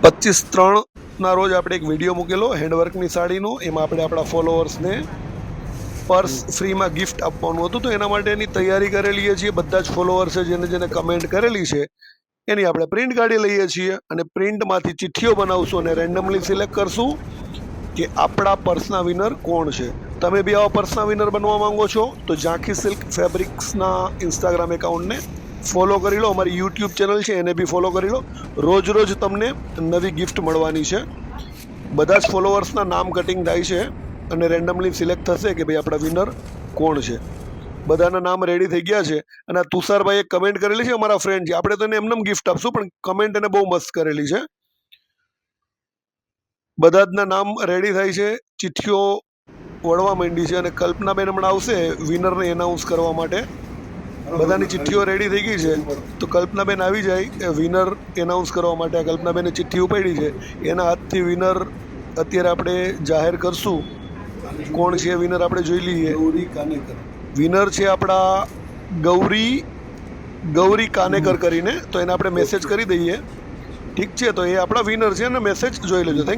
25/3 રોજ આપણે એક વિડીયો મૂકેલો હેન્ડવર્કની સાડીનો. એમાં આપણે આપણા ફોલોઅર્સને પર્સ ફ્રીમાં ગિફ્ટ આપવાનું હતું, તો એના માટેની તૈયારી કરેલી છીએ. બધા જ ફોલોઅર્સે જેને કમેન્ટ કરેલી છે એની આપણે પ્રિન્ટ કાઢી લઈએ છીએ અને પ્રિન્ટમાંથી ચિઠ્ઠીઓ બનાવશું અને રેન્ડમલી સિલેક્ટ કરશું કે આપણા પર્સના વિનર કોણ છે. તમે બી આવા પર્સના વિનર બનવા માંગો છો તો ઝાંખી સિલ્ક ફેબ્રિક્સના ઇન્સ્ટાગ્રામ એકાઉન્ટને ફોલો કરી લો. અમારી યુટ્યુબ ચેનલ છે એને બી ફોલો કરી લો. રોજ તમને નવી ગિફ્ટ મળવાની છે. બધા જ ફોલોઅર્સના નામ કટિંગ થાય છે અને રેન્ડમલી સિલેક્ટ થશે કે ભાઈ આપણા વિનર કોણ છે. બધાના નામ રેડી થઈ ગયા છે અને તુષારભાઈએ કમેન્ટ કરેલી છે, અમારા ફ્રેન્ડ છે. આપણે તો એને એમને ગિફ્ટ આપશું, પણ કમેન્ટ એને બહુ મસ્ત કરેલી છે. બધા જ નામ રેડી થાય છે, ચિઠ્ઠીઓ વળવા માંડી છે અને કલ્પનાબેન હમણાં આવશે વિનરને એનાઉન્સ કરવા માટે. બધાની ચિઠ્ઠીઓ રેડી થઈ ગઈ છે, તો કલ્પનાબેન આવી જાય વિનર એનાઉન્સ કરવા માટે. આ કલ્પનાબેને ચિઠ્ઠી ઉપાડી છે, એના હાથથી વિનર અત્યારે આપણે જાહેર કરશું. કોણ છે વિનર આપણે જોઈ લઈએ. વિનર છે આપણા ગૌરી કાનેકર કરીને, તો એને આપણે મેસેજ કરી દઈએ. ઠીક છે, તો એ આપણા વિનર છે અને મેસેજ જોઈ લેજો. થેન્ક